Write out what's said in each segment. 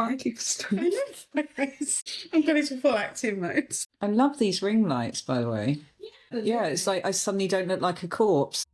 kindly for story. I'm going to full active mode. I love these ring lights, by the way. Yeah, it's like I suddenly don't look like a corpse.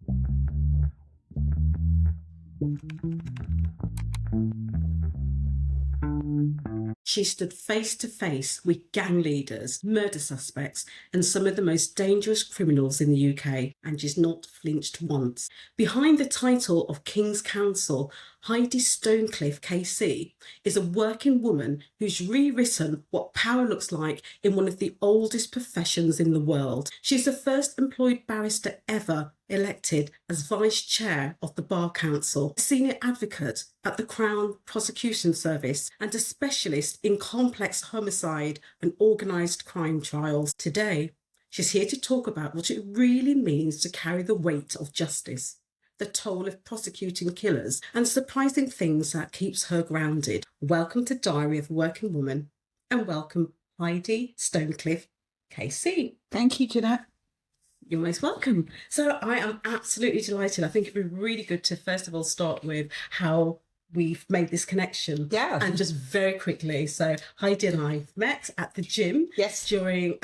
She stood face to face with gang leaders, murder suspects, and some of the most dangerous criminals in the UK, and she's not flinched once. Behind the title of King's Counsel, Heidi Stonecliffe KC is a working woman who's rewritten what power looks like in one of the oldest professions in the world. She's the first employed barrister ever elected as Vice Chair of the Bar Council, a senior advocate at the Crown Prosecution Service, and a specialist in complex homicide and organised crime trials. Today, she's here to talk about what it really means to carry the weight of justice, the toll of prosecuting killers, and surprising things that keeps her grounded. Welcome to Diary of a Working Woman, and welcome Heidi Stonecliffe KC. Thank you, Jeanette. You're most welcome. So I am absolutely delighted. I think it'd be really good to first of all start with how we've made this connection. Yeah. And just very quickly, so Heidi and I met at the gym. Yes. During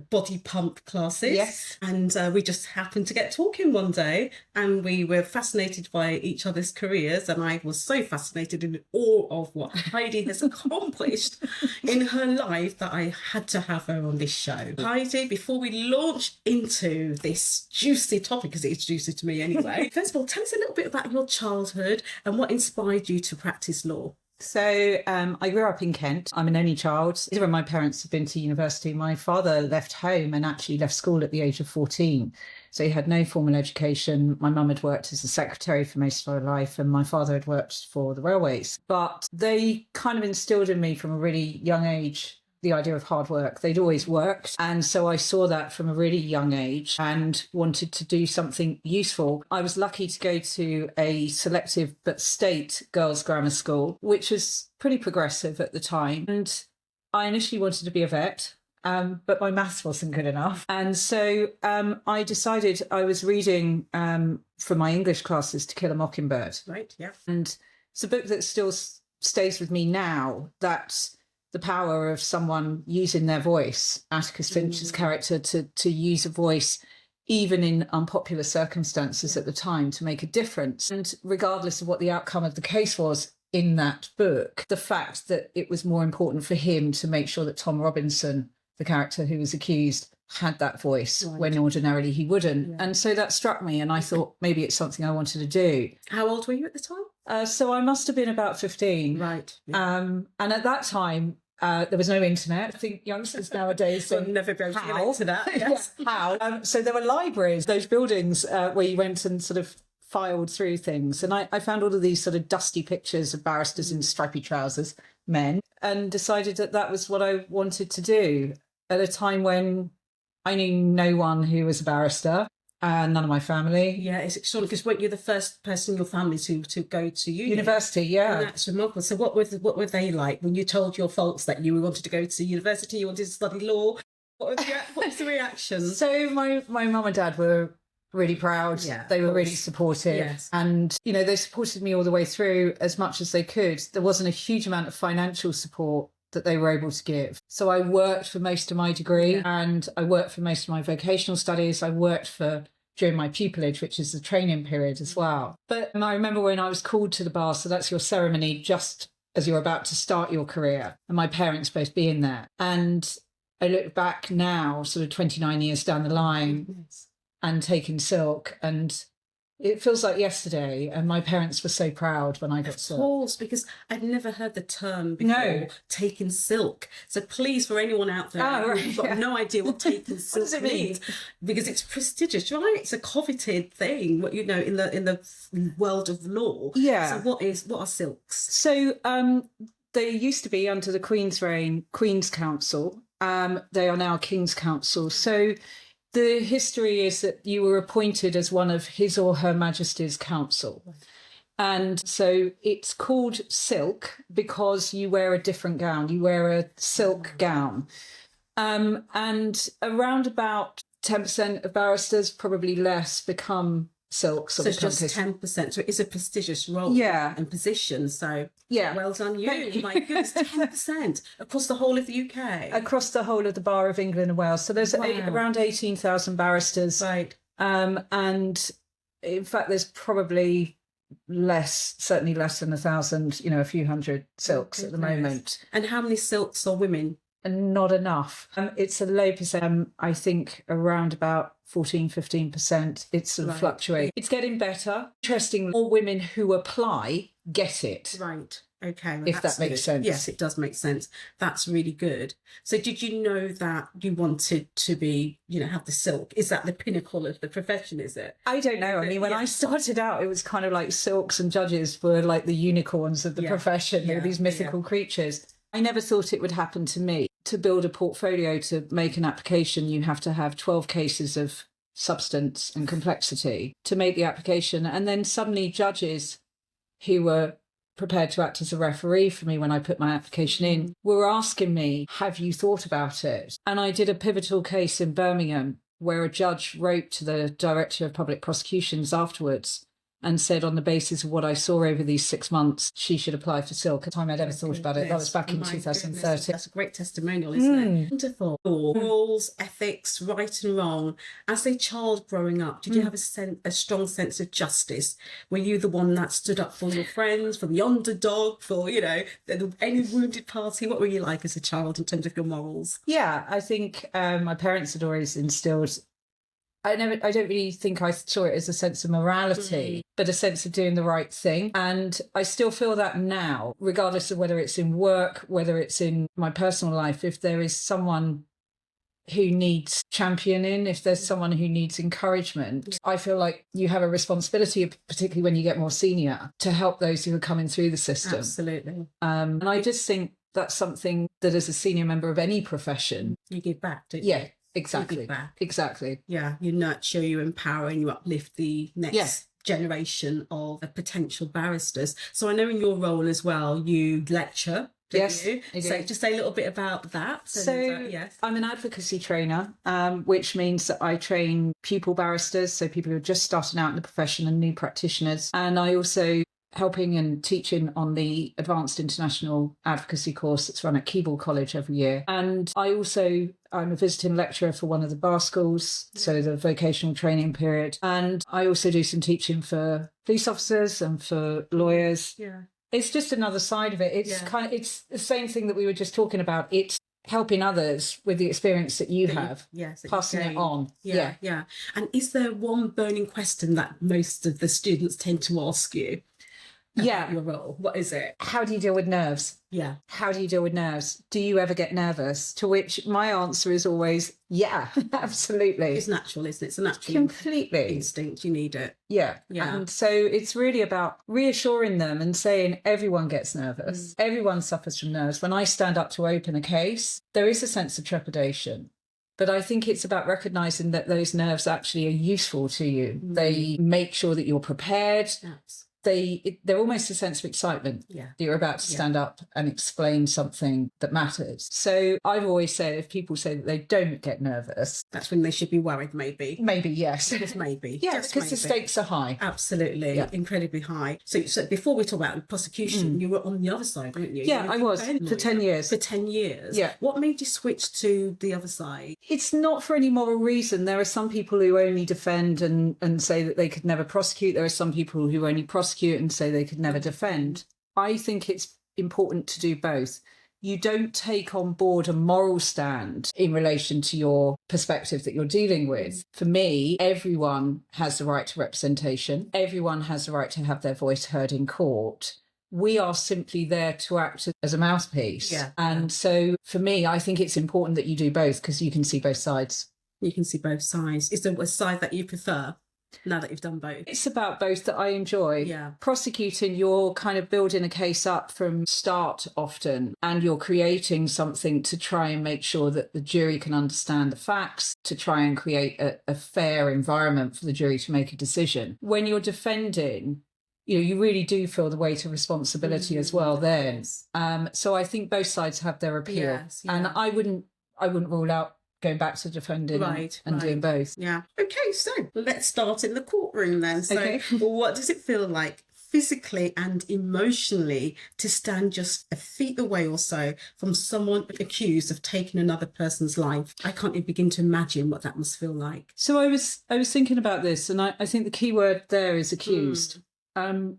body pump classes. Yes. And we just happened to get talking one day, and we were fascinated by each other's careers, and I was so fascinated in awe of what Heidi has accomplished in her life that I had to have her on this show. Heidi, before we launch into this juicy topic, because it's juicy to me anyway, first of all, tell us a little bit about your childhood and what inspired you to practice law. So I grew up in Kent. I'm an only child. Neither of my parents have been to university. My father left home and actually left school at the age of 14. So he had no formal education. My mum had worked as a secretary for most of her life, and my father had worked for the railways. But they kind of instilled in me from a really young age the idea of hard work. They'd always worked. And so I saw that from a really young age and wanted to do something useful. I was lucky to go to a selective but state girls' grammar school, which was pretty progressive at the time. And I initially wanted to be a vet, but my maths wasn't good enough. And so I decided I was reading for my English classes To Kill a Mockingbird. Right, yeah. And it's a book that still stays with me now, that the power of someone using their voice, Atticus Finch's character, to use a voice, even in unpopular circumstances at the time, to make a difference. And regardless of what the outcome of the case was in that book, the fact that it was more important for him to make sure that Tom Robinson, the character who was accused, had that voice when ordinarily he wouldn't. Yeah. And so that struck me, and I thought maybe it's something I wanted to do. How old were you at the time? So I must have been about 15. Right. Yeah. And at that time, there was no internet. I think youngsters nowadays will never be able to get to that. Yes. How? So there were libraries, those buildings where you went and sort of filed through things. And I found all of these sort of dusty pictures of barristers in stripy trousers, men, and decided that that was what I wanted to do at a time when I knew no one who was a barrister. None of my family. Yeah, it's extraordinary, because weren't you the first person in your family to go to university? Yeah, and that's remarkable. So what were they like when you told your folks that you wanted to go to university, you wanted to study law? What was the reaction? So my mum and dad were really proud. Yeah, they were really supportive. Yes. And they supported me all the way through as much as they could. There wasn't a huge amount of financial support that they were able to give. So I worked for most of my degree, and I worked for most of my vocational studies. I worked for during my pupillage, which is the training period as well. But I remember when I was called to the bar, so that's your ceremony just as you're about to start your career, and my parents both being there. And I look back now, sort of 29 years down the line, and taking silk, and it feels like yesterday, and my parents were so proud when I got silk. Of course, because I'd never heard the term before, taking silk. So please, for anyone out there who's got no idea what taking silk means, because it's prestigious, right? It's a coveted thing, in the world of law. Yeah. So what are silks? So they used to be, under the Queen's reign, Queen's Counsel. They are now King's Counsel. So the history is that you were appointed as one of His or Her Majesty's counsel. And so it's called silk because you wear a different gown. You wear a silk gown. And around about 10% of barristers, probably less, become silks. So it's just 10%. So it's a prestigious role and position. So well done you. My goodness, 10% across the whole of the UK. Across the whole of the Bar of England and Wales. So there's around 18,000 barristers. Right. And in fact, there's probably certainly less than 1,000, a few hundred silks at the moment. And how many silks are women? And not enough. It's a low percent. I think around about 14-15%. It's sort of fluctuating. It's getting better. Interesting, more women who apply get it. Right. Okay. Well, if that makes sense. Yes, it does make sense. That's really good. So did you know that you wanted to be, have the silk? Is that the pinnacle of the profession, is it? I don't know. I mean, when I started out, it was kind of like silks and judges were like the unicorns of the profession. They were these mythical creatures. I never thought it would happen to me. To build a portfolio, to make an application, you have to have 12 cases of substance and complexity to make the application. And then suddenly judges who were prepared to act as a referee for me when I put my application in were asking me, have you thought about it? And I did a pivotal case in Birmingham where a judge wrote to the Director of Public Prosecutions afterwards and said, on the basis of what I saw over these 6 months, she should apply for silk. At the time I'd ever thought about it. That was back in 2013. That's a great testimonial, isn't it? Wonderful. Rules, ethics, right and wrong. As a child growing up, did you have a strong sense of justice? Were you the one that stood up for your friends, for the underdog, for, any wounded party? What were you like as a child in terms of your morals? Yeah, I think my parents had always instilled... I don't really think I saw it as a sense of morality, but a sense of doing the right thing. And I still feel that now, regardless of whether it's in work, whether it's in my personal life, if there is someone who needs championing, if there's someone who needs encouragement, I feel like you have a responsibility, particularly when you get more senior, to help those who are coming through the system. Absolutely. And I just think that's something that as a senior member of any profession... You give back, don't you? Yeah. Exactly. Exactly. Yeah, you nurture, you empower, and you uplift the next generation of potential barristers. So I know in your role as well, you lecture. Yes, you? So just say a little bit about that. Yes. I'm an advocacy trainer, which means that I train pupil barristers, so people who are just starting out in the profession and new practitioners. And I also helping and teaching on the Advanced International Advocacy course that's run at Keble College every year. And I'm a visiting lecturer for one of the bar schools, so the vocational training period. And I also do some teaching for police officers and for lawyers. Yeah. It's just another side of it. It's the same thing that we were just talking about. It's helping others with the experience that you have, passing it on. Yeah. And is there one burning question that most of the students tend to ask you? Your role? What is it? How do you deal with nerves? Yeah. How do you deal with nerves? Do you ever get nervous? To which my answer is always, yeah, absolutely. It's natural, isn't it? It's a natural completely instinct. You need it. Yeah. And so it's really about reassuring them and saying everyone gets nervous. Everyone suffers from nerves. When I stand up to open a case, there is a sense of trepidation. But I think it's about recognising that those nerves actually are useful to you. They make sure that you're prepared. They're almost a sense of excitement that you're about to stand up and explain something that matters. So I've always said, if people say that they don't get nervous, that's when they should be worried, maybe. Maybe, yes. Just maybe. Yes, because the stakes are high. Absolutely, incredibly high. So before we talk about prosecution, you were on the other side, weren't you? Yeah, I was, for 10 years. For 10 years? Yeah. What made you switch to the other side? It's not for any moral reason. There are some people who only defend and say that they could never prosecute. There are some people who only prosecute and say they could never defend. I think it's important to do both. You don't take on board a moral stand in relation to your perspective that you're dealing with. For me, everyone has the right to representation. Everyone has the right to have their voice heard in court. We are simply there to act as a mouthpiece. Yeah. And so for me, I think it's important that you do both because you can see both sides. You can see both sides. Is there a side that you prefer? Now that you've done both? It's about both that I enjoy. Yeah. Prosecuting, you're kind of building a case up from start often, and you're creating something to try and make sure that the jury can understand the facts, to try and create a fair environment for the jury to make a decision. When you're defending, you really do feel the weight of responsibility as well then. So I think both sides have their appeal. Yes, yeah. And I wouldn't rule out going back to defending Right, and doing both. Yeah. Okay, so let's start in the courtroom then. So Okay. what does it feel like physically and emotionally to stand just a feet away or so from someone accused of taking another person's life? I can't even begin to imagine what that must feel like. So I was thinking about this, and I think the key word there is accused.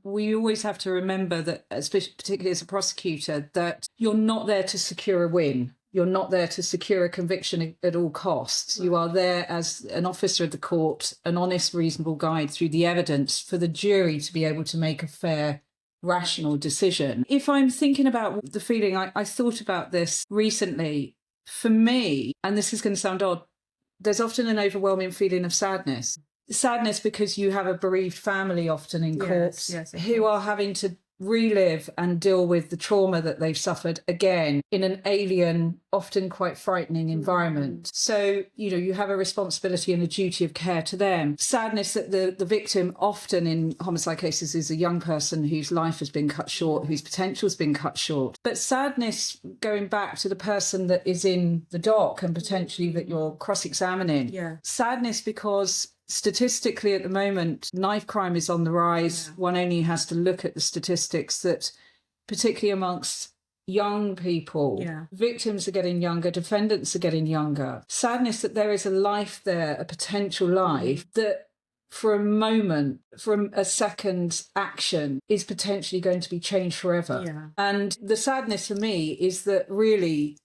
We always have to remember that, especially particularly as a prosecutor, that you're not there to secure a win. You're not there to secure a conviction at all costs. You are there as an officer of the court, an honest, reasonable guide through the evidence for the jury to be able to make a fair, rational decision. If I'm thinking about the feeling, I thought about this recently. For me, and this is going to sound odd, there's often an overwhelming feeling of sadness. Sadness because you have a bereaved family often in court who are having to relive and deal with the trauma that they've suffered again in an alien, often quite frightening environment. So, you have a responsibility and a duty of care to them. Sadness that the victim often in homicide cases is a young person whose life has been cut short, whose potential has been cut short. But sadness going back to the person that is in the dock and potentially that you're cross-examining. Yeah. Sadness because statistically at the moment, knife crime is on the rise. One only has to look at the statistics that, particularly amongst young people, victims are getting younger, defendants are getting younger. Sadness that there is a life there, a potential life that for a moment, from a second's action, is potentially going to be changed forever. Yeah. And the sadness for me is that really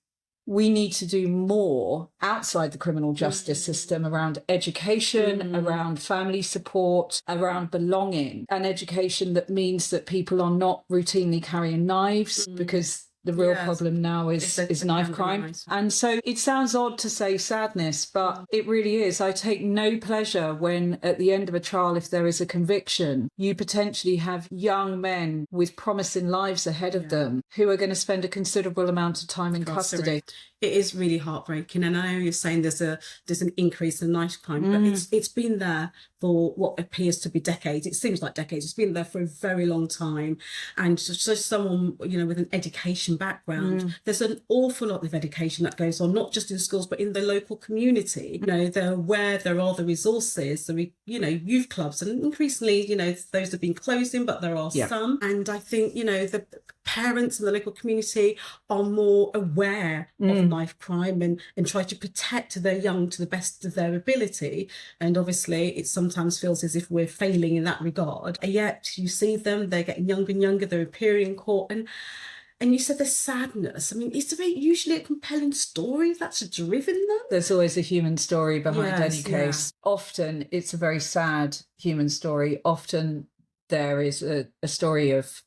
we need to do more outside the criminal justice system around education, around family support, around belonging, and education that means that people are not routinely carrying knives because the real problem now is knife crime. And so it sounds odd to say sadness, but it really is. I take no pleasure when at the end of a trial, if there is a conviction, you potentially have young men with promising lives ahead of them who are going to spend a considerable amount of time in custody. It is really heartbreaking, and I know you're saying there's an increase in knife crime, but it's been there for what appears to be decades. It seems like decades. It's been there for a very long time, and just someone with an education background, there's an awful lot of education that goes on, not just in schools but in the local community. They're aware there are the resources, the youth clubs, and increasingly those have been closing, but there are some. And I think the parents in the local community are more aware of knife crime and try to protect their young to the best of their ability. And obviously it sometimes feels as if we're failing in that regard. And yet you see them, they're getting younger and younger, they're appearing in court. And you said there's sadness. I mean, is there usually a compelling story that's driven them? There's always a human story behind any case. Often it's a very sad human story. Often there is a story of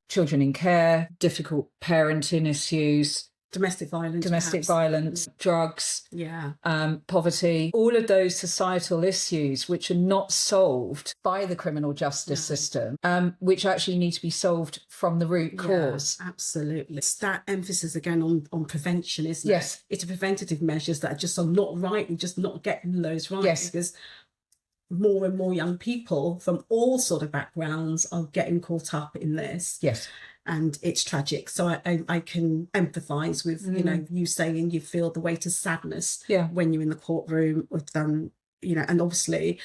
children in care, difficult parenting issues, domestic violence, drugs, poverty, all of those societal issues which are not solved by the criminal justice system, which actually need to be solved from the root cause. Absolutely. It's that emphasis again on prevention, isn't it? Yes. It's preventative measures that are just not right and just not getting those right. Yes. Because more and more young people from all sort of backgrounds are getting caught up in this. Yes. And it's tragic. So I can empathise with, you saying you feel the weight of sadness when you're in the courtroom with and obviously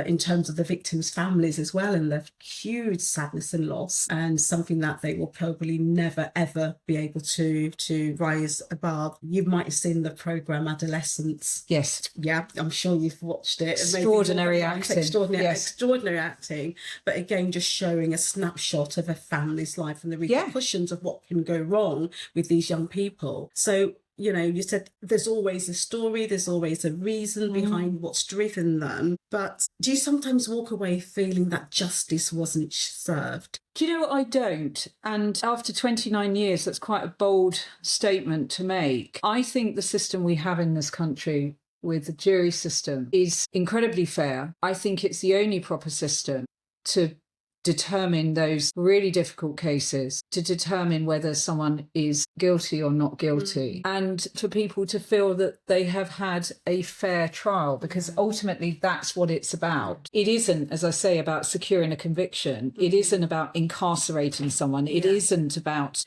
in terms of the victims' families as well, and the huge sadness and loss, and something that they will probably never ever be able to rise above. You might have seen the programme Adolescence. Yes. Yeah, I'm sure you've watched it. Extraordinary acting. Extraordinary acting. But again, just showing a snapshot of a family's life and the repercussions of what can go wrong with these young people. So you said there's always a story, there's always a reason behind what's driven them. But do you sometimes walk away feeling that justice wasn't served? Do you know what? I don't. And after 29 years, that's quite a bold statement to make. I think the system we have in this country with the jury system is incredibly fair. I think it's the only proper system to determine those really difficult cases, to determine whether someone is guilty or not guilty, and for people to feel that they have had a fair trial, because ultimately that's what it's about. It isn't, as I say, about securing a conviction. It isn't about incarcerating someone. It isn't about,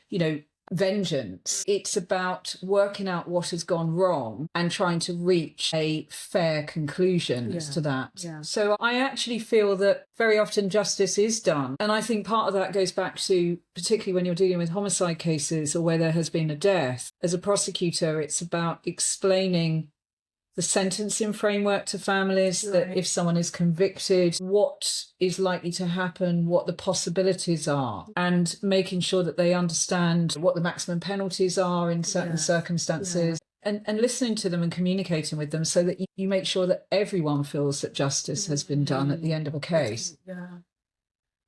vengeance. It's about working out what has gone wrong and trying to reach a fair conclusion as to that. Yeah. So I actually feel that very often justice is done. And I think part of that goes back to, particularly when you're dealing with homicide cases or where there has been a death, as a prosecutor, it's about explaining the sentencing framework to families, that if someone is convicted, what is likely to happen, what the possibilities are, and making sure that they understand what the maximum penalties are in certain circumstances. And listening to them and communicating with them so that you make sure that everyone feels that justice has been done at the end of a case. Yeah.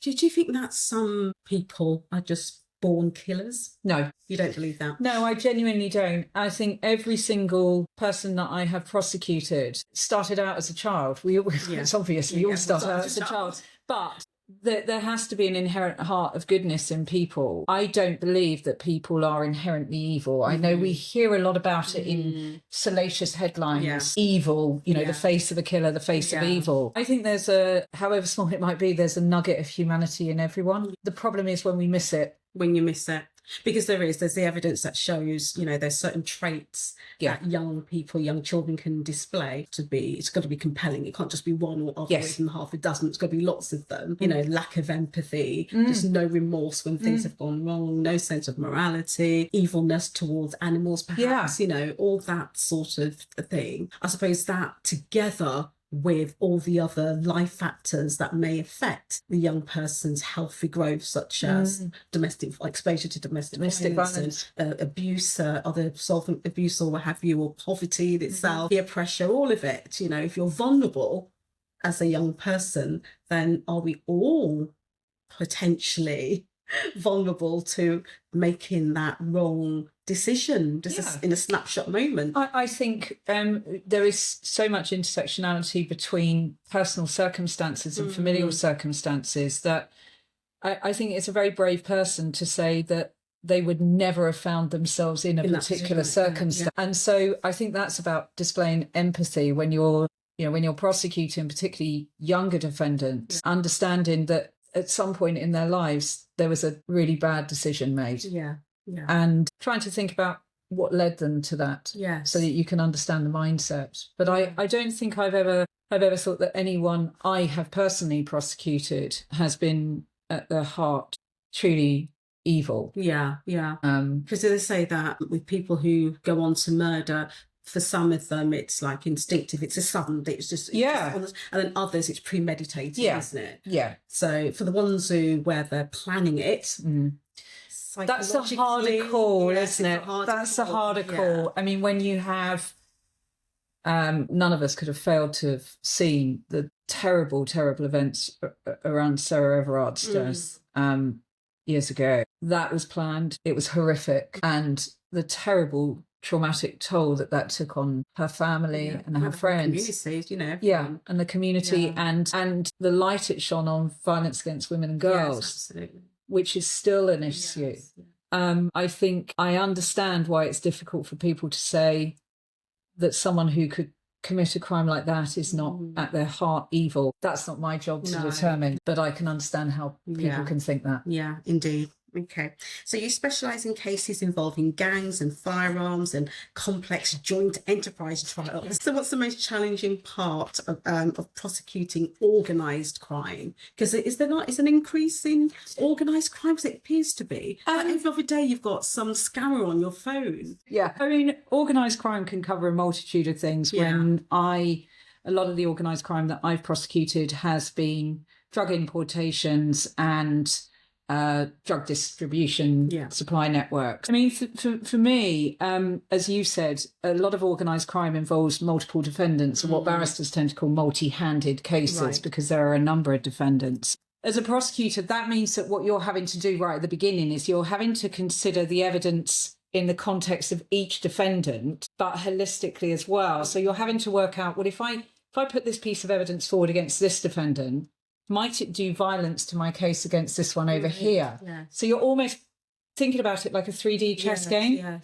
Do you think that some people are just born killers? No. You don't believe that? No, I genuinely don't. I think every single person that I have prosecuted started out as a child. It's obvious we all start out as a child. But there has to be an inherent heart of goodness in people. I don't believe that people are inherently evil. I know we hear a lot about it in salacious headlines. Evil, the face of a killer, the face of evil. I think there's however small it might be, there's a nugget of humanity in everyone. The problem is when we miss it. When you miss it. Because there's the evidence that shows, there's certain traits that young children can display it's got to be compelling. It can't just be one or even half a dozen. It's got to be lots of them. Lack of empathy, just no remorse when things have gone wrong, no sense of morality, evilness towards animals, perhaps, all that sort of thing. I suppose that together with all the other life factors that may affect the young person's healthy growth, such as exposure to domestic violence. Abuse, other solvent abuse or what have you, or poverty itself, peer pressure, all of it. If you're vulnerable as a young person, then are we all potentially vulnerable to making that wrong decision in a snapshot moment? I think there is so much intersectionality between personal circumstances and familial circumstances that I think it's a very brave person to say that they would never have found themselves in a particular circumstance. And so I think that's about displaying empathy when you're prosecuting particularly younger defendants, understanding that at some point in their lives there was a really bad decision made. And trying to think about what led them to that, so that you can understand the mindset. But I don't think I've ever thought that anyone I have personally prosecuted has been at their heart truly evil. Because they say that with people who go on to murder, for some of them it's like instinctive, it's a sudden, it's just and then others it's premeditated, isn't it? So for the ones where they're planning it, that's a harder call, isn't it? That's a harder call. I mean, when you have none of us could have failed to have seen the terrible events around Sarah Everard's death years ago. That was planned. It was horrific, and the terrible traumatic toll that took on her family and her friends, communities, and the community, and the light it shone on violence against women and girls, which is still an issue. I think I understand why it's difficult for people to say that someone who could commit a crime like that is not at their heart evil. That's not my job to determine, but I can understand how people can think that. Yeah, indeed. Okay, so you specialise in cases involving gangs and firearms and complex joint enterprise trials. So what's the most challenging part of prosecuting organised crime? Because is an increase in organised crime? Because it appears to be. Every other day you've got some scammer on your phone. Yeah, I mean, organised crime can cover a multitude of things. A lot of the organised crime that I've prosecuted has been drug importations and drug distribution, supply networks. I mean, for me, as you said, a lot of organised crime involves multiple defendants, or what barristers tend to call multi-handed cases, because there are a number of defendants. As a prosecutor, that means that what you're having to do right at the beginning is you're having to consider the evidence in the context of each defendant, but holistically as well. So you're having to work out, well, if I put this piece of evidence forward against this defendant, might it do violence to my case against this one over here? So you're almost thinking about it like a 3D chess game.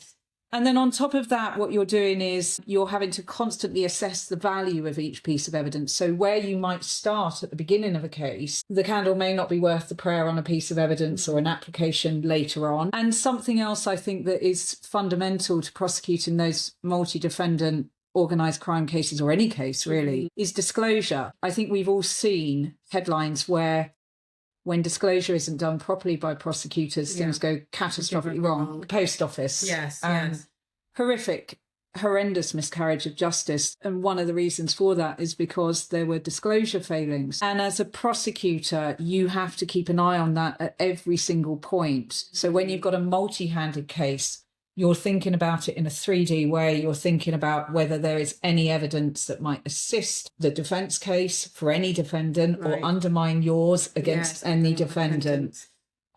And then on top of that, what you're doing is you're having to constantly assess the value of each piece of evidence. So where you might start at the beginning of a case, the candle may not be worth the prayer on a piece of evidence or an application later on. And something else I think that is fundamental to prosecuting those multi-defendant organised crime cases, or any case really, is disclosure. I think we've all seen headlines where when disclosure isn't done properly by prosecutors, things go catastrophically wrong. The post office. Yes. Horrific, horrendous miscarriage of justice. And one of the reasons for that is because there were disclosure failings. And as a prosecutor, you have to keep an eye on that at every single point. So when you've got a multi-handed case, you're thinking about it in a 3D way. You're thinking about whether there is any evidence that might assist the defence case for any defendant or undermine yours against any defendant.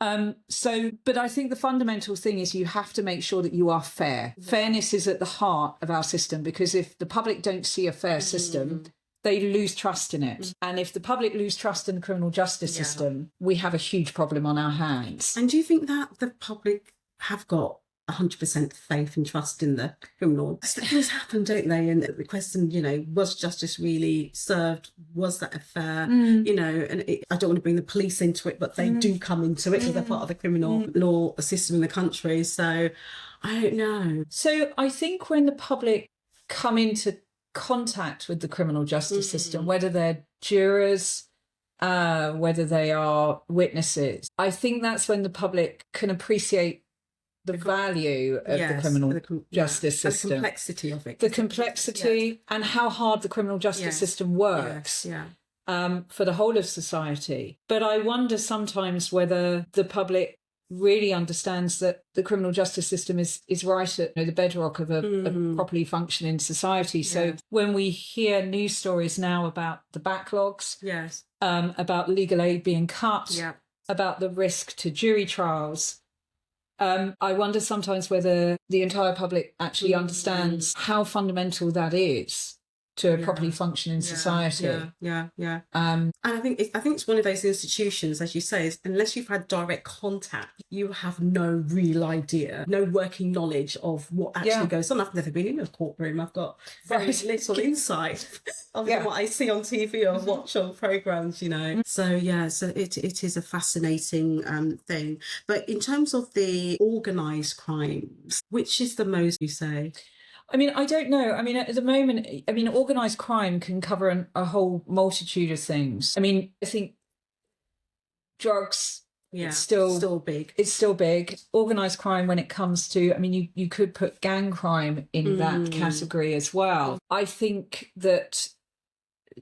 But I think the fundamental thing is you have to make sure that you are fair. Fairness is at the heart of our system, because if the public don't see a fair system, they lose trust in it. And if the public lose trust in the criminal justice system, we have a huge problem on our hands. And do you think that the public have got 100% faith and trust in the criminal? Things happen, don't they? And the question, was justice really served? Was that a fair, and I don't want to bring the police into it, but they do come into it because they're part of the criminal law system in the country. So I don't know. So I think when the public come into contact with the criminal justice system, whether they're jurors, whether they are witnesses, I think that's when the public can appreciate the value of the criminal justice system. And the complexity of it. The complexity and how hard the criminal justice system works for the whole of society. But I wonder sometimes whether the public really understands that the criminal justice system is right at the bedrock of a properly functioning society. So when we hear news stories now about the backlogs, about legal aid being cut, about the risk to jury trials, I wonder sometimes whether the entire public actually understands how fundamental that is to a properly functioning society. And I think it's one of those institutions, as you say, is unless you've had direct contact, you have no real idea, no working knowledge of what actually goes on. I've never been in a courtroom. I've got very little insight of what I see on TV or watch on programmes, So so it is a fascinating thing. But in terms of the organised crimes, which is the most, you say? I mean, I don't know. I mean, at the moment, organised crime can cover a whole multitude of things. I mean, I think drugs, it's still big. It's still big. Organised crime, when it comes to, you could put gang crime in that category as well. I think that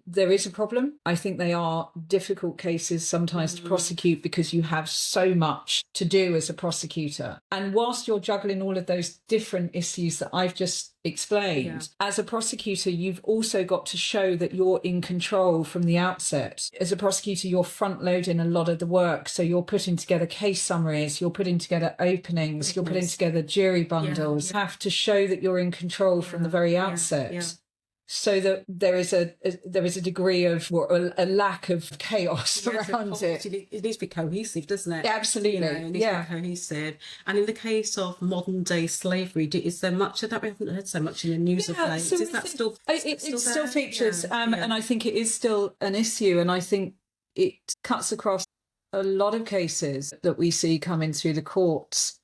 there is a problem. I think they are difficult cases sometimes to prosecute because you have so much to do as a prosecutor. And whilst you're juggling all of those different issues that I've just explained, as a prosecutor, you've also got to show that you're in control from the outset. As a prosecutor, you're front loading a lot of the work. So you're putting together case summaries, you're putting together openings, you're putting together jury bundles. You have to show that you're in control from the very outset. So that there is a degree of, or a lack of chaos around it. It needs to be cohesive, doesn't it? Absolutely, it needs to be cohesive. And in the case of modern day slavery, is there much of that? We haven't heard so much in the news of late. So is that still? It still features, and I think it is still an issue. And I think it cuts across a lot of cases that we see coming through the courts.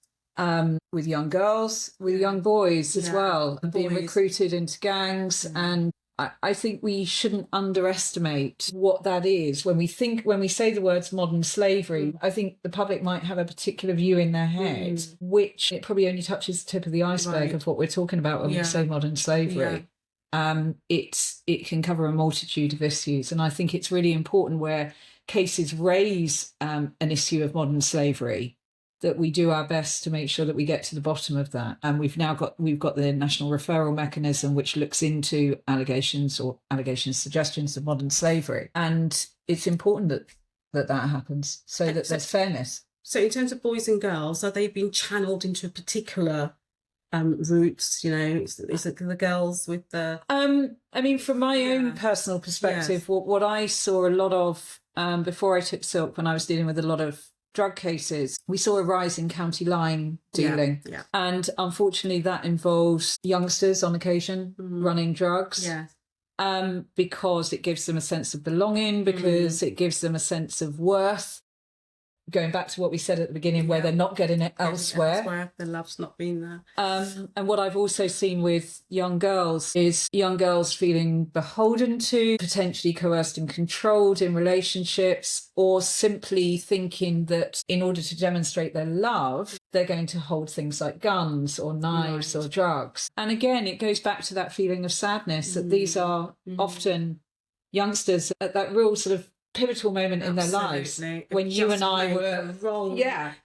With young girls, with young boys as well, being recruited into gangs. And I think we shouldn't underestimate what that is. When we say the words modern slavery, I think the public might have a particular view in their head, which it probably only touches the tip of the iceberg of what we're talking about when we say modern slavery. It can cover a multitude of issues. And I think it's really important where cases raise an issue of modern slavery, that we do our best to make sure that we get to the bottom of that. And we've got the national referral mechanism, which looks into suggestions of modern slavery. And it's important that happens so that there's fairness. So in terms of boys and girls, are they being channeled into a particular routes? Is it the girls with the... from my own personal perspective, what I saw a lot of before I took Silk, when I was dealing with a lot of drug cases, we saw a rise in county line dealing. Yeah. And unfortunately, that involves youngsters on occasion running drugs. Yeah. Because it gives them a sense of belonging, because it gives them a sense of worth. Going back to what we said at the beginning, where they're not getting it elsewhere. The love's not been there. And what I've also seen with young girls is young girls feeling beholden to, potentially coerced and controlled in relationships, or simply thinking that in order to demonstrate their love, they're going to hold things like guns or knives or drugs. And again, it goes back to that feeling of sadness that these are often youngsters at that real sort of pivotal moment in their lives when you and I were wrong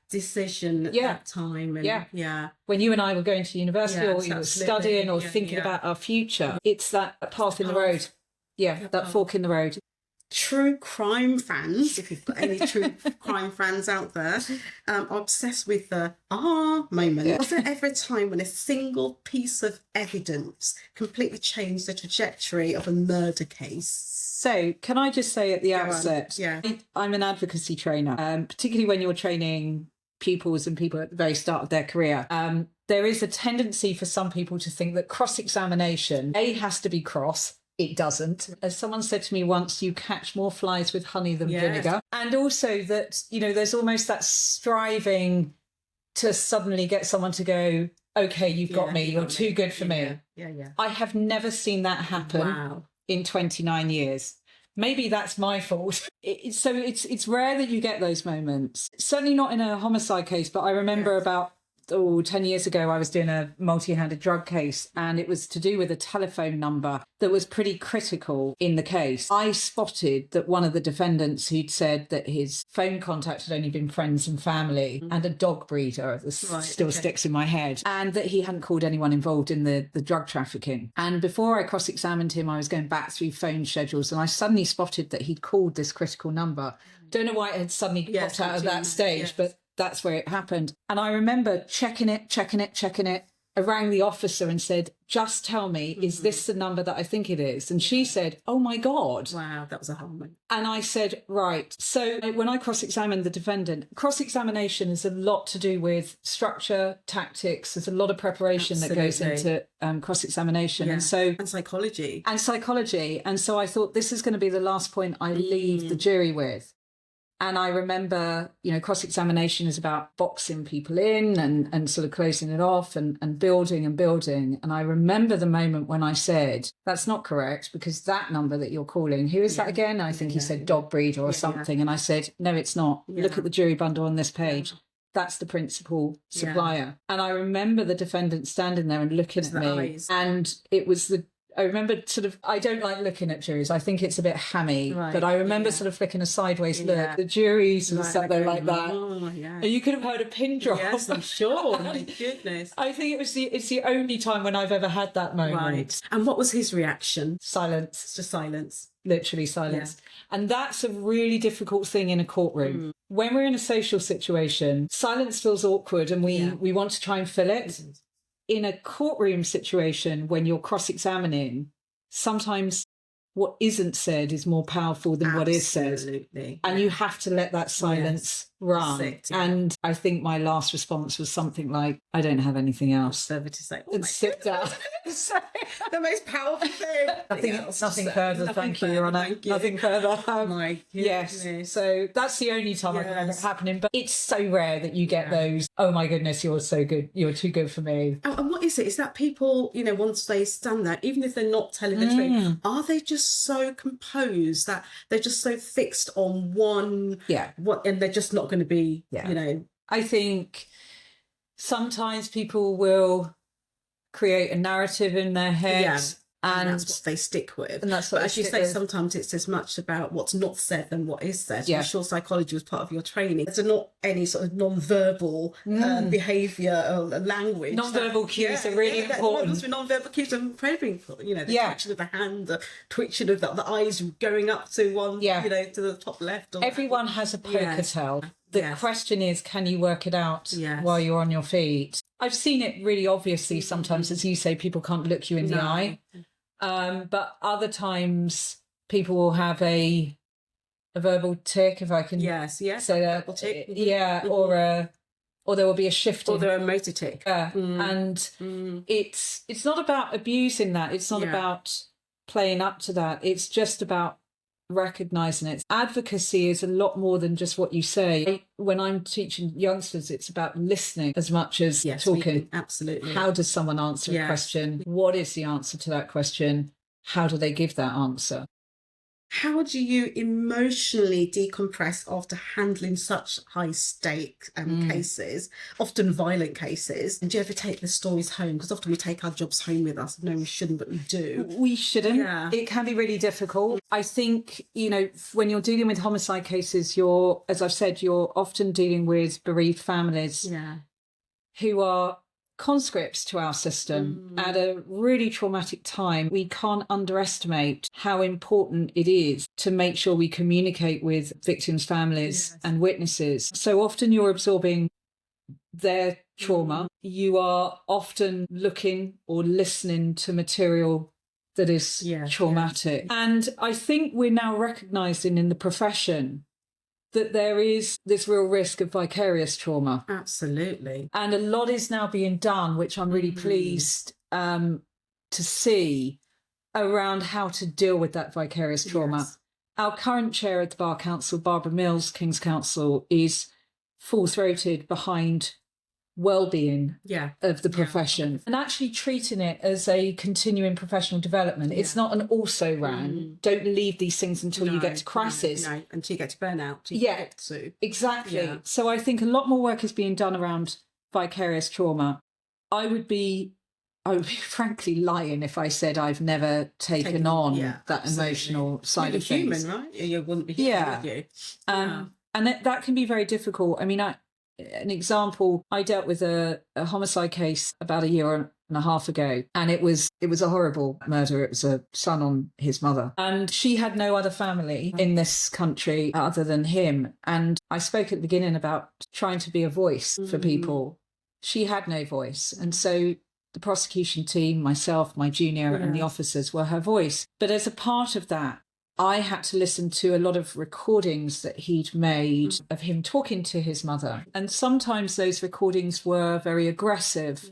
decision at that time. And when you and I were going to university or you were studying or thinking about our future, it's that path in the road. That fork in the road. True crime fans, if you've got any true crime fans out there, are obsessed with the moment. Was there ever a time when a single piece of evidence completely changed the trajectory of a murder case? So can I just say at the outset, I'm an advocacy trainer, particularly when you're training pupils and people at the very start of their career. There is a tendency for some people to think that cross-examination, has to be cross. It doesn't. As someone said to me once, you catch more flies with honey than vinegar. And also that, there's almost that striving to suddenly get someone to go, okay, you've got me, you're too good for me. I have never seen that happen in 29 years. Maybe that's my fault. So it's rare that you get those moments. Certainly not in a homicide case, but I remember about 10 years ago, I was doing a multi-handed drug case, and it was to do with a telephone number that was pretty critical in the case. I spotted that one of the defendants who'd said that his phone contact had only been friends and family and a dog breeder, this still sticks in my head, and that he hadn't called anyone involved in the drug trafficking. And before I cross-examined him, I was going back through phone schedules, and I suddenly spotted that he'd called this critical number. Don't know why it had suddenly popped out at that stage, but that's where it happened. And I remember checking it. I rang the officer and said, just tell me, is this the number that I think it is? And she said, oh my God. Wow, that was a hard one. And I said, right. So when I cross-examined the defendant, cross-examination is a lot to do with structure, tactics. There's a lot of preparation that goes into cross-examination. And psychology. And so I thought, this is going to be the last point I leave the jury with. And I remember, cross-examination is about boxing people in and sort of closing it off and building. And I remember the moment when I said, that's not correct, because that number that you're calling, who is that again? I think he said dog breeder or something. And I said, no, it's not. Look at the jury bundle on this page. That's the principal supplier. And I remember the defendant standing there and looking at me. Eyes. And it was I remember I don't like looking at juries. I think it's a bit hammy. But I remember sort of flicking a sideways look. The jury sort of sat there like that. And you could have heard a pin drop. Yes, I'm sure. My goodness. I think it's the only time when I've ever had that moment. Right. And what was his reaction? Silence. Just silence. Literally silence. Yeah. And that's a really difficult thing in a courtroom. When we're in a social situation, silence feels awkward and we want to try and fill it. In a courtroom situation, when you're cross-examining, sometimes what isn't said is more powerful than what is said. Absolutely. And you have to let that silence run. And I think my last response was something like, I don't have anything else. To say, and sit down. The most powerful thing. Nothing further, thank you, Your Honour. Nothing further. My goodness. Yes. So that's the only time I remember it happening. But it's so rare that you get those, oh my goodness, you're so good. You're too good for me. And what is it? Is that people, once they stand there, even if they're not telling the truth, are they just so composed that they're just so fixed on one, and they're just not going to be, I think sometimes people will create a narrative in their head and that's what they stick with. And that's what as you say, sometimes it's as much about what's not said than what is said. I'm sure psychology was part of your training. There's not any sort of non-verbal behaviour or language. Non-verbal cues are really important. Non-verbal cues are incredibly important. The twitching of the hand, the twitching of the eyes going up to one, to the top left. Everyone has a poker tell. The question is, can you work it out while you're on your feet? I've seen it really obviously sometimes, as you say, people can't look you in the eye. But other times people will have a a verbal tick, if I can Yes, say that. verbal tick. Yeah, or there will be a shift. Or there are motor tick. And it's not about abusing that. It's not about playing up to that. It's just about recognizing it. Advocacy is a lot more than just what you say. When I'm teaching youngsters, it's about listening as much as talking. Absolutely. How does someone answer a question? What is the answer to that question? How do they give that answer? How do you emotionally decompress after handling such high stake cases, often violent cases? And do you ever take the stories home? Because often we take our jobs home with us. No, we shouldn't, but we do. We shouldn't. Yeah. It can be really difficult. I think, when you're dealing with homicide cases, as I've said, you're often dealing with bereaved families who are conscripts to our system at a really traumatic time. We can't underestimate how important it is to make sure we communicate with victims' families and witnesses. So often you're absorbing their trauma. You are often looking or listening to material that is traumatic. And I think we're now recognising in the profession that there is this real risk of vicarious trauma. Absolutely. And a lot is now being done, which I'm really pleased to see, around how to deal with that vicarious trauma. Yes. Our current chair at the Bar Council, Barbara Mills, King's Counsel, is full-throated behind well-being of the profession and actually treating it as a continuing professional development. It's not an also-ran. Don't leave these things until you get to crisis. No, until you get to burnout. Exactly. Yeah. So I think a lot more work is being done around vicarious trauma. I would be frankly lying if I said I've never taken on that emotional side of things. You're human, right? You wouldn't be human, would you? And that can be very difficult. I mean, an example, I dealt with a homicide case about a year and a half ago, and it was a horrible murder. It was a son on his mother, and she had no other family in this country other than him. And I spoke at the beginning about trying to be a voice for people. She had no voice, and so the prosecution team, myself, my junior, and the officers were her voice. But as a part of that, I had to listen to a lot of recordings that he'd made of him talking to his mother. And sometimes those recordings were very aggressive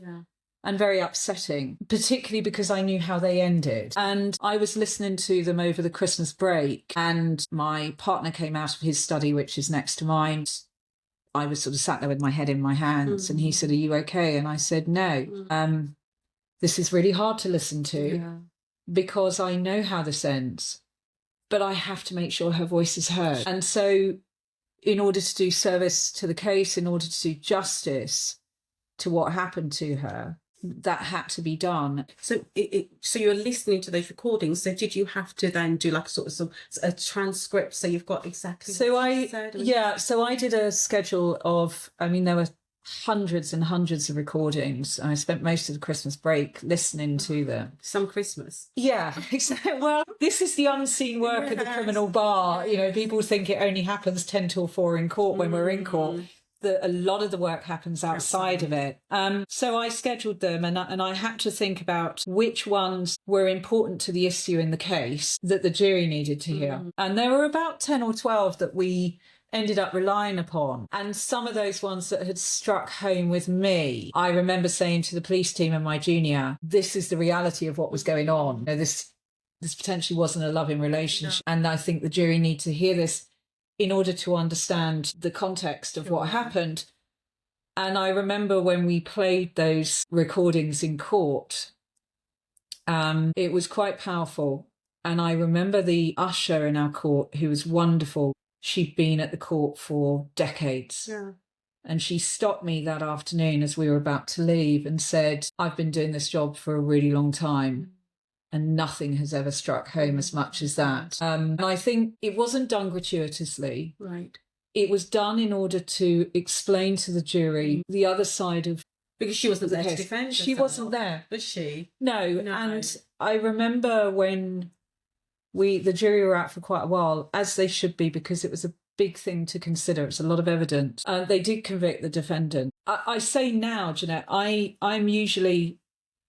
and very upsetting, particularly because I knew how they ended. And I was listening to them over the Christmas break, and my partner came out of his study, which is next to mine. I was sort of sat there with my head in my hands, and he said, "Are you okay?" And I said, "No. This is really hard to listen to because I know how this ends. But I have to make sure her voice is heard." And so in order to do service to the case, in order to do justice to what happened to her, that had to be done. So so you're listening to those recordings. So did you have to then do like a transcript so you've got exactly what you said? So I did a schedule of, there were hundreds and hundreds of recordings. I spent most of the Christmas break listening to them. Some Christmas. Yeah, exactly. Well, this is the unseen work of the criminal bar. People think it only happens 10 till 4 in court when we're in court. A lot of the work happens outside of it. So I scheduled them, and I had to think about which ones were important to the issue in the case that the jury needed to hear. And there were about 10 or 12 that we ended up relying upon. And some of those ones that had struck home with me, I remember saying to the police team and my junior, this is the reality of what was going on. This potentially wasn't a loving relationship. No. And I think the jury need to hear this in order to understand the context of what happened. And I remember when we played those recordings in court, it was quite powerful. And I remember the usher in our court, who was wonderful. She'd been at the court for decades. Yeah. And she stopped me that afternoon as we were about to leave and said, "I've been doing this job for a really long time, and nothing has ever struck home as much as that." And I think it wasn't done gratuitously. Right. It was done in order to explain to the jury the other side of... Because she wasn't there to defend herself. She wasn't there. Was she? No. And I remember when the jury were out for quite a while, as they should be, because it was a big thing to consider. It's a lot of evidence. They did convict the defendant. I say now, Jeanette, I'm usually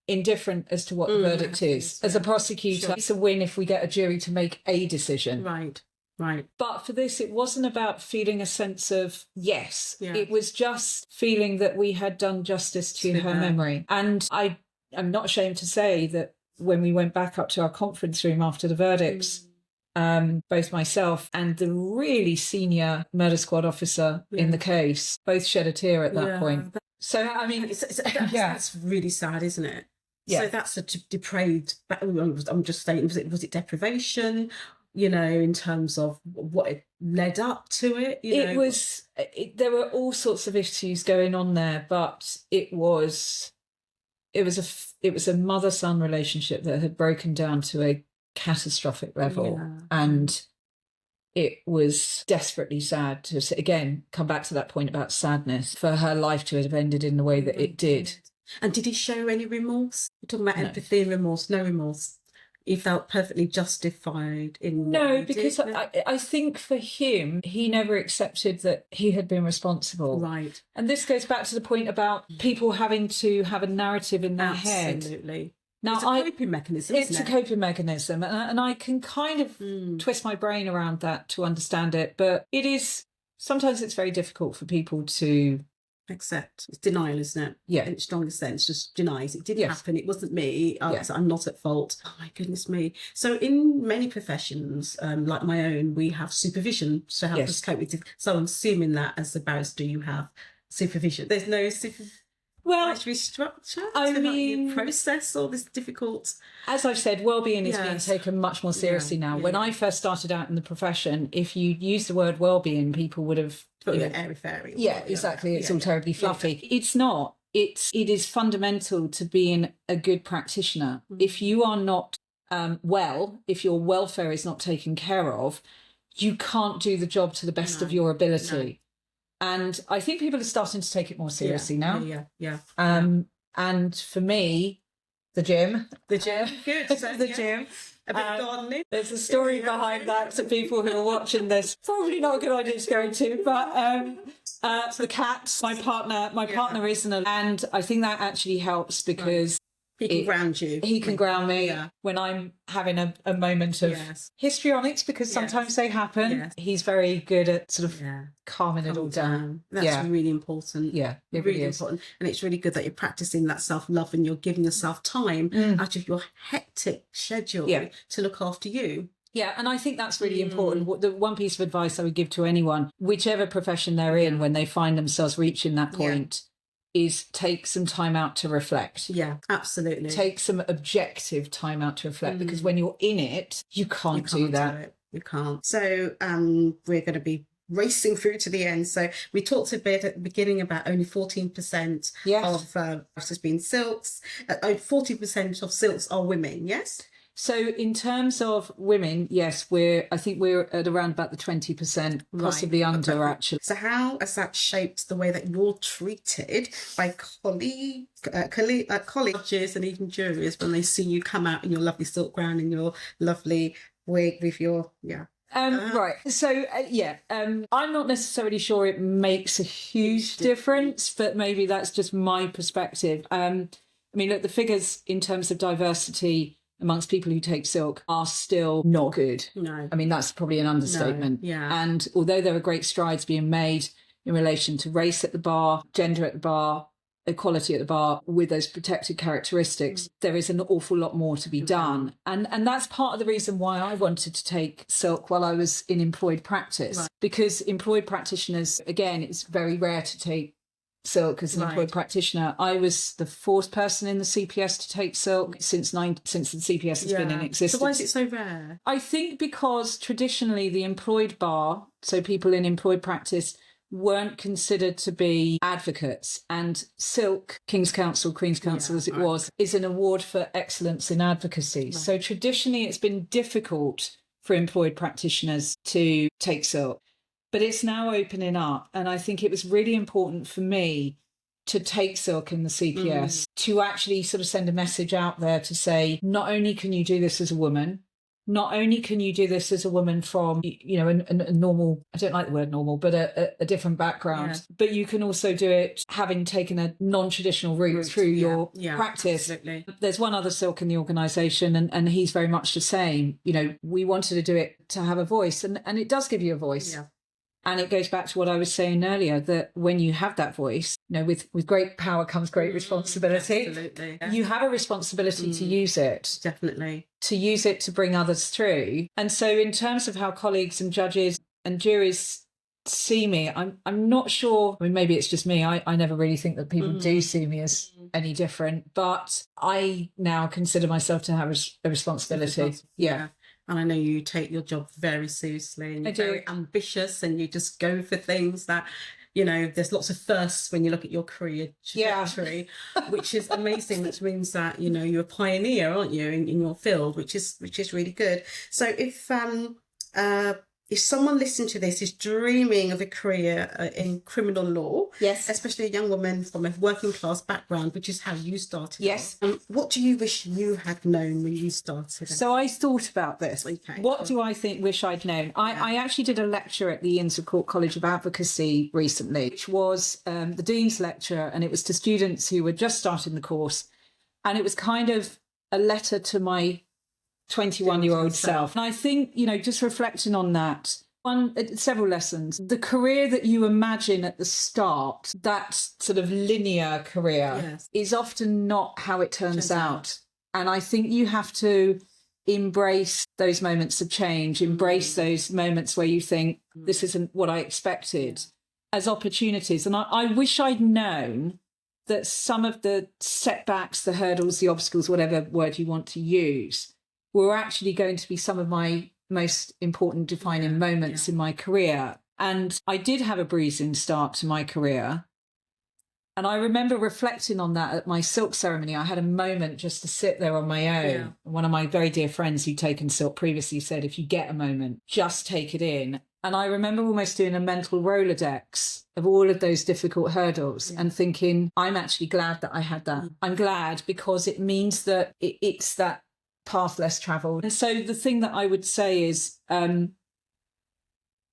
indifferent as to what the verdict is. As a prosecutor, it's a win if we get a jury to make a decision. Right. Right. But for this, it wasn't about feeling a sense of yes. Yeah. It was just feeling that we had done justice to her memory. And I'm not ashamed to say that when we went back up to our conference room after the verdicts, both myself and the really senior murder squad officer in the case both shed a tear at that point. So, I mean, that's really sad, isn't it? Yeah. So that's a depraved, I'm just saying, was it deprivation, you know, in terms of what it led up to it? There were all sorts of issues going on there, but it was a mother-son relationship that had broken down to a catastrophic level. And it was desperately sad to, again, come back to that point about sadness, for her life to have ended in the way that it did. And did he show any remorse? We're talking about empathy and remorse. No remorse. He felt perfectly justified in what he because did. I think for him, he never accepted that he had been responsible. Right. And this goes back to the point about people having to have a narrative in their head. Absolutely. Now, it's a coping mechanism, it's a coping mechanism, and I can kind of twist my brain around that to understand it, but sometimes it's very difficult for people to accept. It's denial, isn't it? Yeah. In its strongest sense, just denies. It didn't happen. It wasn't me. I'm not at fault. Oh my goodness me. So in many professions, like my own, we have supervision to help us cope with it. So I'm assuming that as a barrister, you have supervision. There's no structure. I mean, process all this difficult. As I've said, well-being is being taken much more seriously now. When I first started out in the profession, if you used the word well-being, people would have airy-fairy. Yeah, exactly. It's all terribly fluffy. It's not. It is fundamental to being a good practitioner. If you are not if your welfare is not taken care of, you can't do the job to the best of your ability. And I think people are starting to take it more seriously now. And for me, the gym. Good. The gym. A bit gardening. There's a story behind that to people who are watching this. Probably not a good idea to go into, but the cats, my partner isn't, and I think that actually helps because he can ground you. He can ground me when I'm having a moment of histrionics, because sometimes they happen. He's very good at sort of calming it all down. That's really important. Yeah, it really is important. And it's really good that you're practicing that self-love and you're giving yourself time out of your hectic schedule to look after you. Yeah, and I think that's really important. The one piece of advice I would give to anyone, whichever profession they're in, when they find themselves reaching that point, is take some time out to reflect. Yeah, absolutely. Take some objective time out to reflect, because when you're in it, you can't do that. You can't. So we're going to be racing through to the end. So we talked a bit at the beginning about only 14% of barristers being silks. 40% of silks are women, yes? So in terms of women, yes, I think we're at around about the 20%, possibly under, actually. So how has that shaped the way that you're treated by colleagues and even juries when they see you come out in your lovely silk gown and your lovely wig with your right. So, I'm not necessarily sure it makes a huge difference, but maybe that's just my perspective. I mean, look, the figures in terms of diversity amongst people who take silk are still not good. No. I mean, that's probably an understatement. No, yeah. And although there are great strides being made in relation to race at the bar, gender at the bar, equality at the bar with those protected characteristics, there is an awful lot more to be done. And that's part of the reason why I wanted to take silk while I was in employed practice, because employed practitioners, again, it's very rare to take silk as an employed practitioner. I was the fourth person in the CPS to take silk since the CPS has been in existence. So why is it so rare? I think because traditionally the employed bar, so people in employed practice, weren't considered to be advocates, and silk, King's Counsel, Queen's Counsel as it was, is an award for excellence in advocacy. So traditionally it's been difficult for employed practitioners to take silk. But it's now opening up, and I think it was really important for me to take silk in the CPS to actually sort of send a message out there to say, not only can you do this as a woman, not only can you do this as a woman from, a normal, I don't like the word normal, but a different background, but you can also do it having taken a non-traditional route through your practice. Absolutely. There's one other silk in the organisation, and he's very much the same. We wanted to do it to have a voice, and it does give you a voice. Yeah. And it goes back to what I was saying earlier, that when you have that voice, with great power comes great responsibility. Absolutely. You have a responsibility to use it. Definitely. To use it to bring others through. And so in terms of how colleagues and judges and juries see me, I'm not sure. I mean, maybe it's just me. I never really think that people do see me as any different. But I now consider myself to have a responsibility. Yeah. And I know you take your job very seriously, and you're very ambitious, and you just go for things that, there's lots of firsts when you look at your career trajectory, which is amazing. Which means that, you're a pioneer, aren't you, in your field, which is really good. So if someone listening to this is dreaming of a career in criminal law, yes, especially a young woman from a working class background, which is how you started, yes, what do you wish you had known when you started? So I thought about this. Okay. What do I wish I'd known? I actually did a lecture at the Inns of Court College of Advocacy recently, which was the Dean's lecture, and it was to students who were just starting the course, and it was kind of a letter to my 21-year-old self. And I think, just reflecting on that, several lessons. The career that you imagine at the start, that sort of linear career, is often not how it turns out. And I think you have to embrace those moments of change, embrace those moments where you think, this isn't what I expected, as opportunities. And I wish I'd known that some of the setbacks, the hurdles, the obstacles, whatever word you want to use, were actually going to be some of my most important defining moments in my career. And I did have a bruising start to my career. And I remember reflecting on that at my silk ceremony. I had a moment just to sit there on my own. Yeah. One of my very dear friends who'd taken silk previously said, if you get a moment, just take it in. And I remember almost doing a mental Rolodex of all of those difficult hurdles and thinking, I'm actually glad that I had that. I'm glad because it means that it's that path less travelled. And so the thing that I would say is,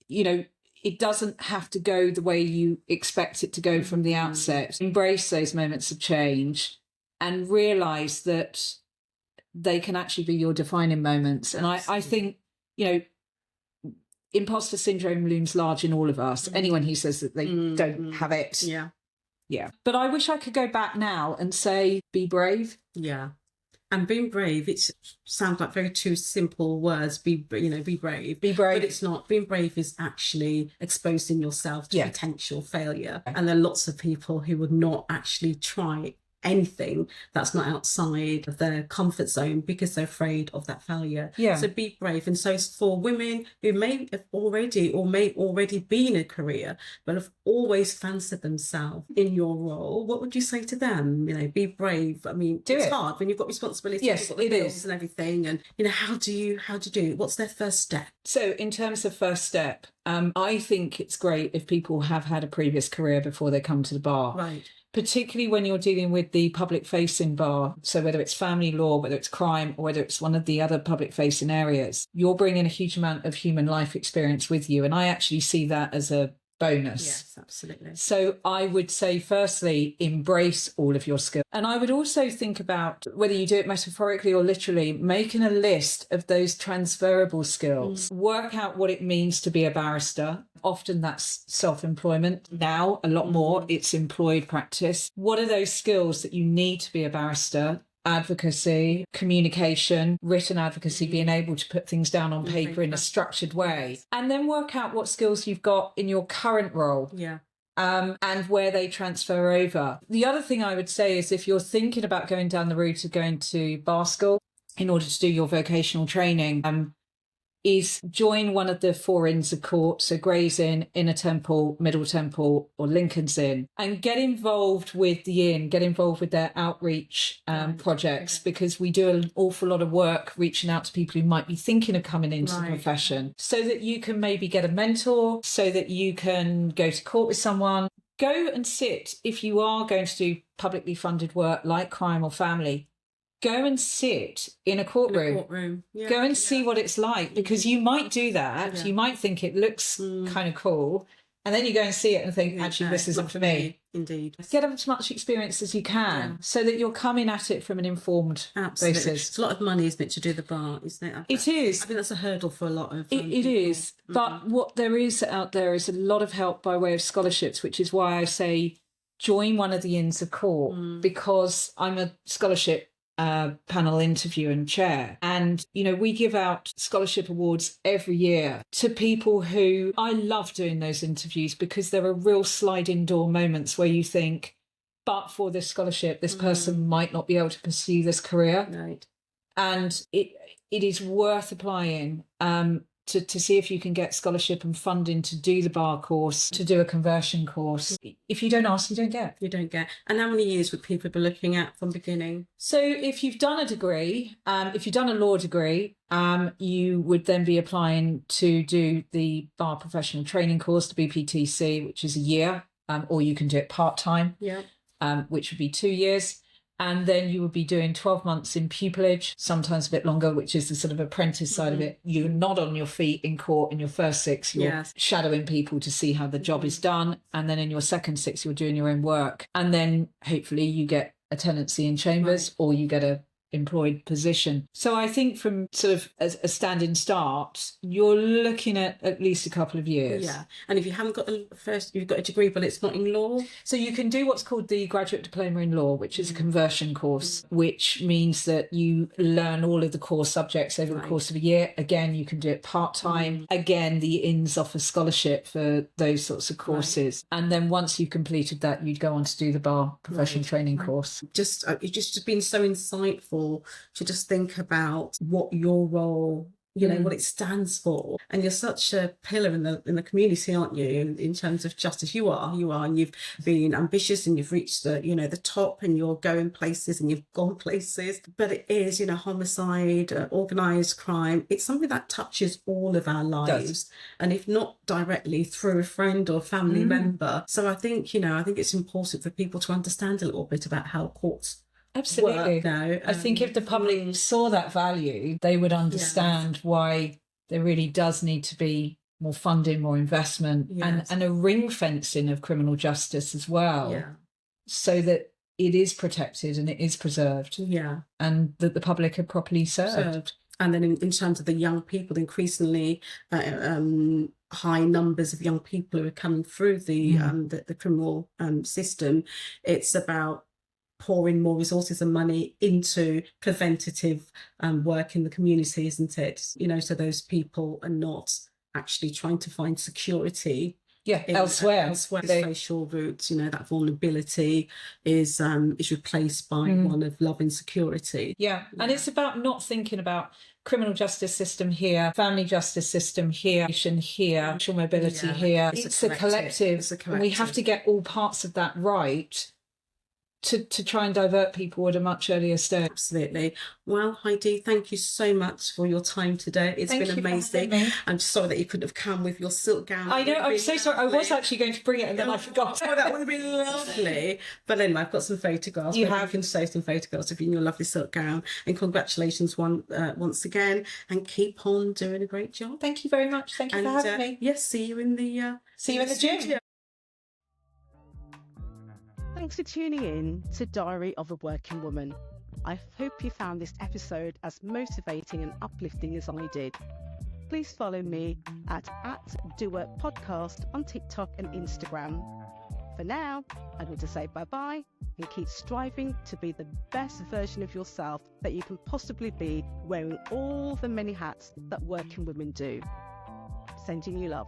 it doesn't have to go the way you expect it to go from the outset. Embrace those moments of change and realise that they can actually be your defining moments. And I think, imposter syndrome looms large in all of us. Anyone who says that they don't have it. Yeah. But I wish I could go back now and say, be brave. Yeah. And being brave, it sounds like very two simple words. Be brave. Be brave. But it's not. Being brave is actually exposing yourself to potential failure. And there are lots of people who would not actually try anything that's not outside of their comfort zone because they're afraid of that failure. Yeah. So be brave. And so for women who may have already be in a career, but have always fancied themselves in your role, what would you say to them? Be brave. I mean, it's hard when you've got responsibilities, you've got the bills and everything. And, how do you do it? What's their first step? So in terms of first step, I think it's great if people have had a previous career before they come to the bar. Right. Particularly when you're dealing with the public-facing bar, so whether it's family law, whether it's crime, or whether it's one of the other public-facing areas, you're bringing a huge amount of human life experience with you. And I actually see that as a bonus. Yes, absolutely. So I would say, firstly, embrace all of your skills. And I would also think about, whether you do it metaphorically or literally, making a list of those transferable skills. Work out what it means to be a barrister. Often that's self-employment. Now, a lot more, it's employed practice. What are those skills that you need to be a barrister? Advocacy, communication, written advocacy, being able to put things down on paper in a structured way. And then work out what skills you've got in your current role. Yeah. And where they transfer over. The other thing I would say is, if you're thinking about going down the route of going to bar school in order to do your vocational training, is join one of the 4 Inns of Court, so Gray's Inn, Inner Temple, Middle Temple, or Lincoln's Inn, and get involved with the inn, get involved with their outreach projects, because we do an awful lot of work reaching out to people who might be thinking of coming into the profession, so that you can maybe get a mentor, so that you can go to court with someone. Go and sit, if you are going to do publicly funded work like crime or family, go and sit in a courtroom. Yeah, go and see what it's like, because you might do that. Yeah. You might think it looks kind of cool. And then you go and see it and think, actually, this isn't for me. Indeed. Get as much experience as you can so that you're coming at it from an informed basis. It's a lot of money, isn't it, to do the bar, isn't it? It is. I think that's a hurdle for a lot of It is. But what there is out there is a lot of help by way of scholarships, which is why I say join one of the Inns of Court, because I'm a scholarship panel interview and chair, and we give out scholarship awards every year to people who, I love doing those interviews, because there are real sliding door moments where you think, but for this scholarship this person might not be able to pursue this career, right? And it is worth applying to see if you can get scholarship and funding to do the bar course, to do a conversion course. If you don't ask, you don't get. And how many years would people be looking at from beginning? So if you've done a degree, if you've done a law degree, you would then be applying to do the bar professional training course, the BPTC, which is a year, or you can do it part-time, which would be 2 years. And then you would be doing 12 months in pupillage, sometimes a bit longer, which is the sort of apprentice side of it. You're not on your feet in court in your first 6. You're shadowing people to see how the job is done. And then in your second 6, you're doing your own work. And then hopefully you get a tenancy in chambers, or you get a employed position. So I think from sort of a standing start, you're looking at least a couple of years. Yeah. And if you haven't got you've got a degree, but it's not in law? So you can do what's called the graduate diploma in law, which is a conversion course, which means that you learn all of the core subjects over the course of a year. Again, you can do it part-time. Again, the Inns offer scholarship for those sorts of courses. And then once you've completed that, you'd go on to do the bar professional training course. It's just been so insightful to just think about what your role, what it stands for. And you're such a pillar in the community, aren't you, in terms of justice? You are, and you've been ambitious, and you've reached the top, and you're going places, and you've gone places. But it is, homicide, organised crime. It's something that touches all of our lives, and if not directly, through a friend or family member. So I think it's important for people to understand a little bit about how courts Absolutely. I think if the public saw that value, they would understand why there really does need to be more funding, more investment, and a ring fencing of criminal justice as well, so that it is protected and it is preserved, and that the public are properly served. And then in terms of the young people, increasingly high numbers of young people who are coming through the criminal system, it's about pouring more resources and money into preventative work in the community, isn't it? So those people are not actually trying to find security elsewhere. Social routes, that vulnerability is replaced by one of love and security. And it's about not thinking about criminal justice system here, family justice system here, social mobility here. It's a collective. And we have to get all parts of that right to try and divert people at a much earlier stage. Absolutely. Well, Heidi, thank you so much for your time today. It's been amazing. I'm sorry that you couldn't have come with your silk gown. I know, I'm so sorry. I was actually going to bring it and then I forgot. Oh, that would have been lovely. But anyway, I've got some photographs. You can show some photographs of you in your lovely silk gown. And congratulations once again. And keep on doing a great job. Thank you very much. Thank you for having me. Yes, see you in the gym. Thanks for tuning in to Diary of a Working Woman. I hope you found this episode as motivating and uplifting as I did. Please follow me at @doworkpodcast on TikTok and Instagram. For now, I want to say bye-bye and keep striving to be the best version of yourself that you can possibly be, wearing all the many hats that working women do. Sending you love.